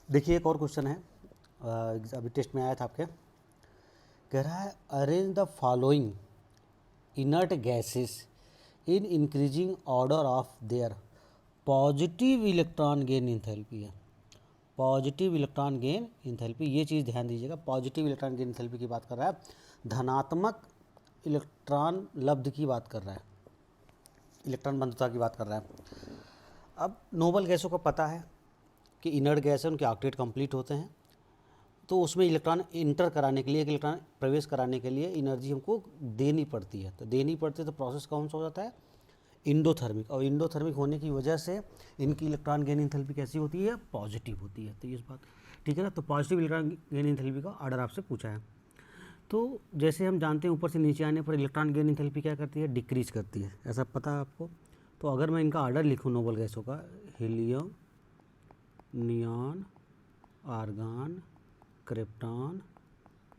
देखिए एक और क्वेश्चन है, अभी टेस्ट में आया था आपके। कह रहा है arrange the following inert gases in increasing order of their positive electron gain enthalpy है। पॉजिटिव इलेक्ट्रॉन गेन इंथैल्पी, ये चीज़ ध्यान दीजिएगा। पॉजिटिव इलेक्ट्रॉन गेन इंथैल्पी की बात कर रहा है, धनात्मक इलेक्ट्रॉन लब्ध की बात कर रहा है, इलेक्ट्रॉन बंधुता की बात कर रहा है। अब नोबल गैसों को पता है कि इनर्ट गैस है, उनके ऑक्टेट कंप्लीट होते हैं, तो उसमें इलेक्ट्रॉन इंटर कराने के लिए, एक इलेक्ट्रॉन प्रवेश कराने के लिए एनर्जी हमको देनी पड़ती है। तो देनी पड़ती है तो प्रोसेस कौन सा हो जाता है, इंडोथर्मिक। और इंडोथर्मिक होने की वजह से इनकी इलेक्ट्रॉन गेन इंथैल्पी कैसी होती है, पॉजिटिव होती है। तो इस बात ठीक है ना। तो पॉजिटिव इलेक्ट्रॉन गेन इंथैल्पी का ऑर्डर आपसे पूछा है। तो जैसे हम जानते हैं ऊपर से नीचे आने पर इलेक्ट्रॉन गेन इंथैल्पी क्या करती है, डिक्रीज करती है, ऐसा पता है आपको। तो अगर मैं इनका ऑर्डर लिखूँ नोबल गैसों का, हीलियम, नियॉन, आर्गन, क्रिप्टॉन,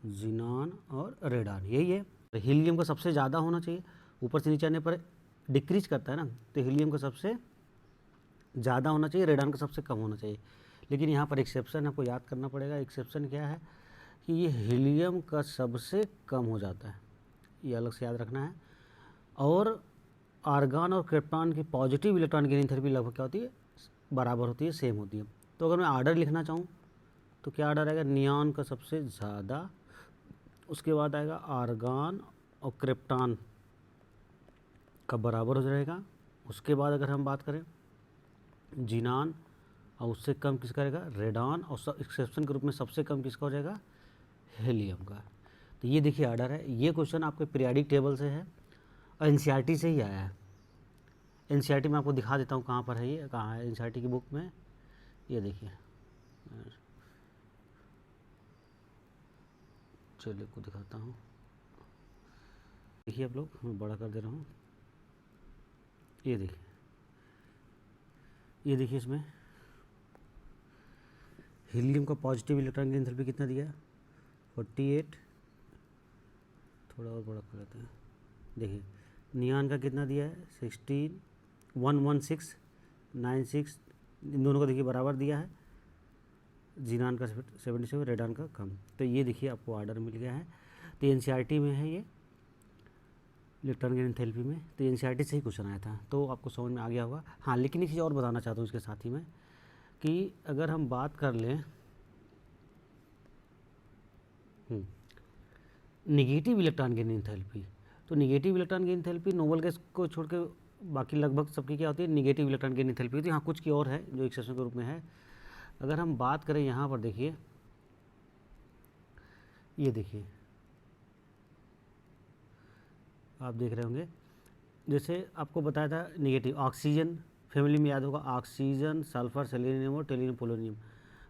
जिनान और रेडान, यही है। हीलियम का सबसे ज़्यादा होना चाहिए, ऊपर से नीचे आने पर डिक्रीज करता है ना, तो हीलियम का सबसे ज़्यादा होना चाहिए, रेडान का सबसे कम होना चाहिए। लेकिन यहाँ पर एक्सेप्शन आपको याद करना पड़ेगा। एक्सेप्शन क्या है कि ये हीलियम का सबसे कम हो जाता है, ये अलग से याद रखना है। और आर्गन और क्रिप्टॉन की पॉजिटिव इलेक्ट्रॉन गेन थेरेपी लगभग क्या होती है, बराबर होती है, सेम होती है। तो अगर मैं आर्डर लिखना चाहूँ तो क्या आर्डर आएगा, नियॉन का सबसे ज़्यादा, उसके बाद आएगा आर्गन और क्रिप्टॉन का बराबर हो जाएगा। उसके बाद अगर हम बात करें जिनान, और उससे कम किसका रहेगा, रेडॉन, और एक्सेप्शन के रूप में सबसे कम किसका हो जाएगा, हीलियम का। तो ये देखिए आर्डर है। ये क्वेश्चन आपके पीरियाडिक टेबल से है और एनसीईआरटी से ही आया है। एनसीईआरटी में आपको दिखा देता हूँ कहाँ पर है, ये कहाँ है एनसीईआरटी की बुक में, ये देखिए, चलिए को दिखाता हूँ। देखिए आप लोग, मैं बड़ा कर दे रहा हूँ, ये देखिए, ये देखिए इसमें हीलियम का पॉजिटिव इलेक्ट्रॉन की एंथैल्पी कितना दिया है, 48, थोड़ा और बड़ा कर लेते हैं। देखिए नियॉन का कितना दिया है, 16, 116, 96, इन दोनों का देखिए बराबर दिया है। जिनान का 77, रेडान का कम। तो ये देखिए आपको ऑर्डर मिल गया है। तो एनसीईआरटी में है ये इलेक्ट्रॉन गेन एंथैल्पी में, तो एनसीईआरटी से ही क्वेश्चन आया था, तो आपको समझ में आ गया होगा। हाँ लेकिन एक चीज़ और बताना चाहता हूँ इसके साथ ही में, कि अगर हम बात कर लें निगेटिव इलेक्ट्रॉन गेन एंथैल्पी, तो negative electron gain enthalpy noble gas को छोड़ के बाकी लगभग सबकी क्या होती है, निगेटिव इलेक्ट्रॉन गेन एंथैल्पी होती है। हाँ कुछ की और है जो एक्सेप्शन के रूप में है। अगर हम बात करें यहाँ पर देखिए, ये देखिए आप देख रहे होंगे, जैसे आपको बताया था निगेटिव ऑक्सीजन फैमिली में, याद होगा ऑक्सीजन, सल्फर, सेलेनियम और टेलियम, पोलोनियम।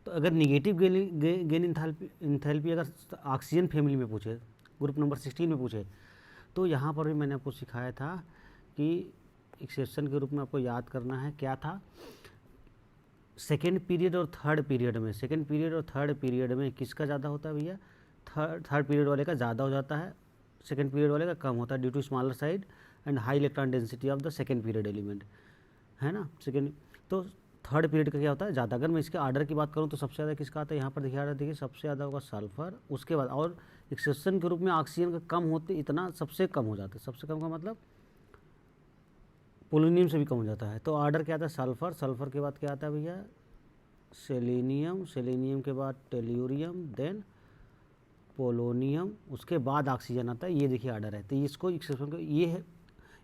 तो अगर निगेटिव गेन इंथैल्पी अगर ऑक्सीजन फैमिली में पूछे, ग्रुप नंबर 16 में पूछे, तो यहाँ पर भी मैंने आपको सिखाया था कि एक्सेप्शन के रूप में आपको याद करना है क्या था, सेकेंड पीरियड और थर्ड पीरियड में, सेकेंड पीरियड और थर्ड पीरियड में किसका ज़्यादा होता है भैया, थर्ड पीरियड वाले का ज़्यादा हो जाता है, सेकेंड पीरियड वाले का कम होता है, due to smaller side and high electron density of the second period element, है ना। सेकेंड, तो थर्ड पीरियड का क्या होता है ज़्यादा। अगर मैं इसके आर्डर की बात करूँ तो सबसे ज़्यादा किसका आता है, यहाँ पर देखिए आर्डर देखिए, सबसे ज़्यादा होगा सल्फर, उसके बाद और एक्सेप्शन के रूप में ऑक्सीजन का कम होते, इतना सबसे कम हो जाता है, सबसे कम का मतलब पोलोनियम से भी कम हो जाता है। तो आर्डर क्या आता है, सल्फर, सल्फर के बाद क्या आता है भैया, सेलेनियम, सेलेनियम के बाद टेल्यूरियम, देन पोलोनियम, उसके बाद ऑक्सीजन आता है। ये देखिए आर्डर है। तो इसको एक्सेप्शन को, ये है,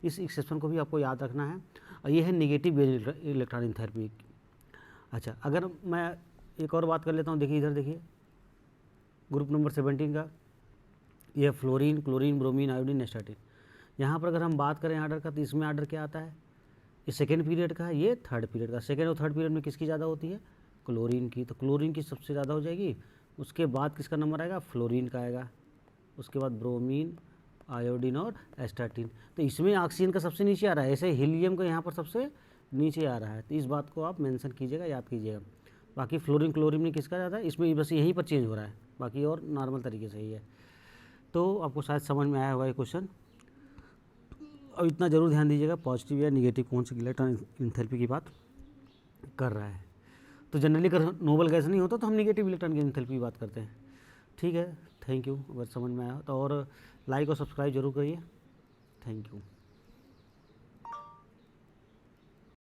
इस एक्सेप्शन को भी आपको याद रखना है। और ये है निगेटिव इलेक्ट्रॉन एंथैल्पी। अच्छा अगर मैं एक और बात कर लेता हूँ, देखिए इधर देखिए ग्रुप नंबर 17 का, ये fluorine, chlorine, bromine, iodine, astatine. यहाँ पर अगर हम बात करें आर्डर का, तो इसमें आर्डर क्या आता है, ये सेकेंड पीरियड का है, ये थर्ड पीरियड का। सेकेंड और थर्ड पीरियड में किसकी ज़्यादा होती है, क्लोरीन की, तो क्लोरीन की सबसे ज़्यादा हो जाएगी। उसके बाद किसका नंबर आएगा, फ्लोरीन का आएगा। उसके बाद ब्रोमीन, आयोडीन और एस्टाटीन। तो इसमें ऑक्सीजन का सबसे नीचे आ रहा है, ऐसे हीलियम का यहाँ पर सबसे नीचे आ रहा है। तो इस बात को आप मेंशन कीजिएगा, याद कीजिएगा। बाकी फ्लोरीन, क्लोरीन में किसका ज़्यादा है, इसमें बस यहीं पर चेंज हो रहा है, बाकी और नॉर्मल तरीके से ही है। तो आपको शायद समझ में आया होगा ये क्वेश्चन। अब इतना ज़रूर ध्यान दीजिएगा, पॉजिटिव या निगेटिव कौन सी इलेक्ट्रॉन एंथैल्पी की बात कर रहा है। तो जनरली अगर नोबल गैस नहीं होता तो हम निगेटिव इलेक्ट्रॉन की एंथैल्पी की बात करते हैं। ठीक है, थैंक यू। अगर समझ में आया तो और लाइक और सब्सक्राइब जरूर करिए। Thank you.